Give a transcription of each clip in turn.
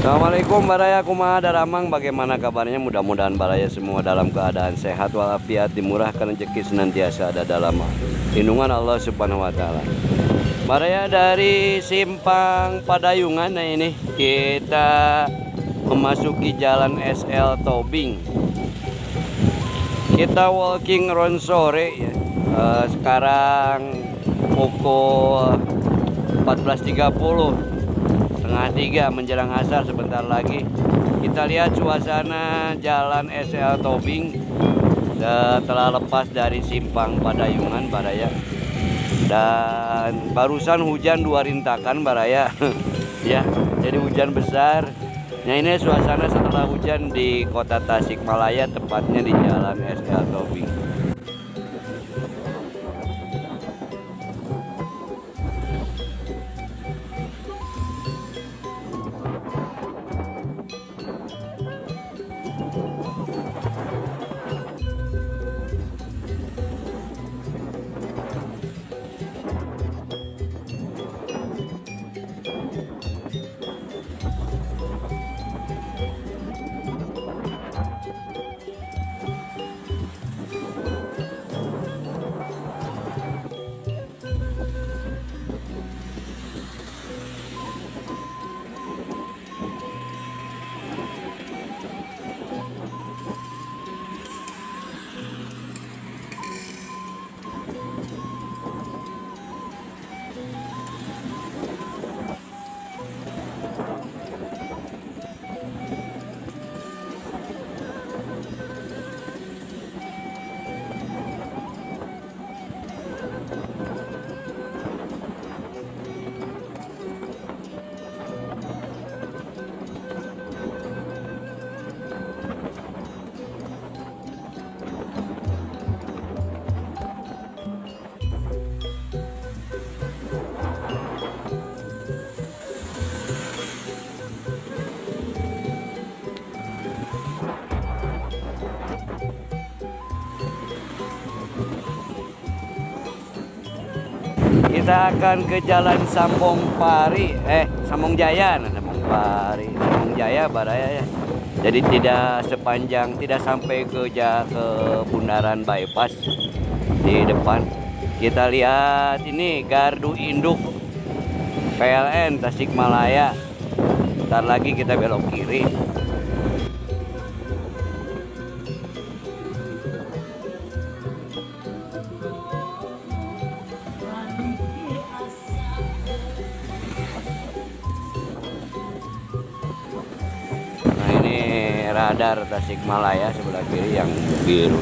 Assalamualaikum Baraya, kumaha daramang, bagaimana kabarnya? Mudah-mudahan Baraya semua dalam keadaan sehat walafiat, dimurahkan rezeki senantiasa ada dalam lindungan Allah Subhanahu wa taala. Baraya dari Simpang Padayungan, nah ini kita memasuki jalan SL Tobing. Kita walking around sore ya. Sekarang pukul 14.30, setengah 3 menjelang asar, sebentar lagi. Kita lihat suasana jalan SL Tobing setelah lepas dari Simpang Padayungan Baraya. Dan barusan hujan 2 rintakan Baraya. Ya, jadi hujan besar. Nah, ini suasana setelah hujan di kota Tasikmalaya, tepatnya di jalan SL Tobing. Kita akan ke jalan Sambong Jaya, Sambong Pari, Sambong Jaya Baraya ya. Jadi tidak sampai ke bundaran bypass di depan. Kita lihat ini gardu induk PLN Tasikmalaya. Ntar lagi kita belok kiri. Radar Tasikmalaya sebelah kiri yang biru.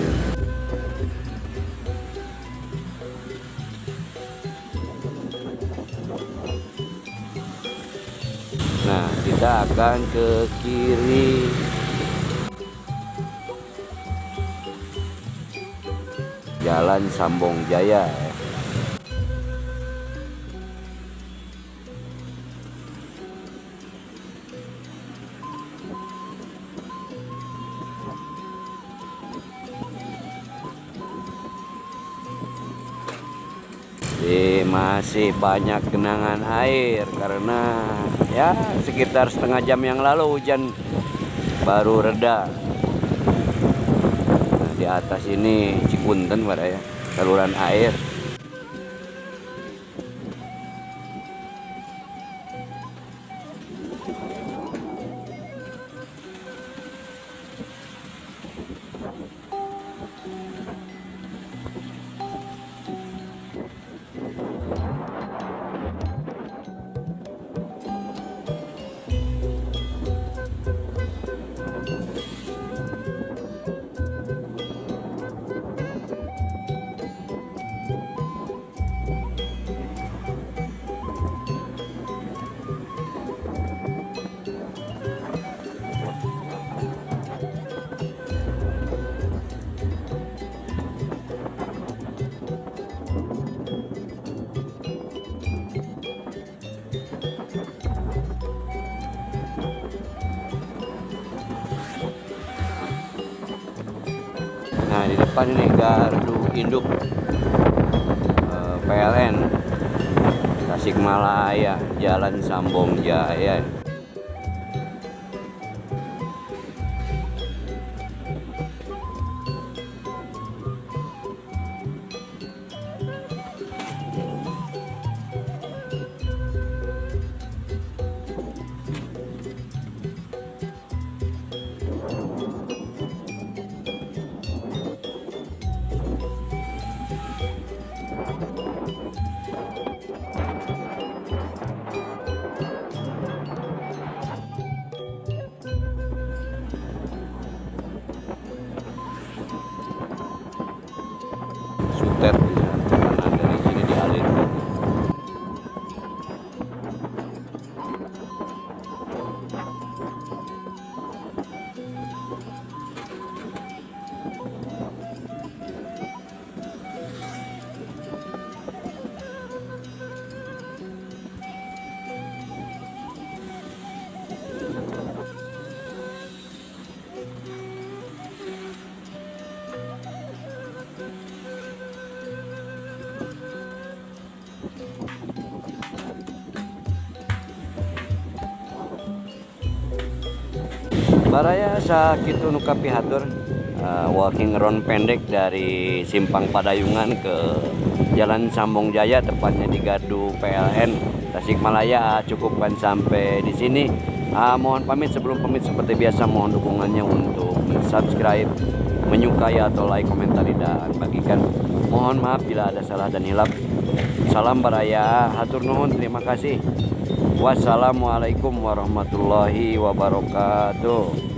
Nah, kita akan ke kiri. Jalan Sambong Jaya ya. Masih banyak genangan air karena ya sekitar setengah jam yang lalu hujan baru reda. Nah, di atas ini Cikunten Baraya, saluran air. Nah, di depan ini gardu induk PLN Tasikmalaya, Jalan Sambong Jaya. Baraya sakitu nu kapihatur walking round pendek dari Simpang Padayungan ke Jalan Sambong Jaya, tepatnya di Gardu PLN Tasikmalaya. Cukupkan sampai di sini. Mohon pamit. Sebelum pamit seperti biasa mohon dukungannya untuk subscribe, menyukai atau like, komentar dan bagikan. Mohon maaf bila ada salah dan hilap. Salam Baraya, hatur nuhun, terima kasih. Wassalamualaikum warahmatullahi wabarakatuh.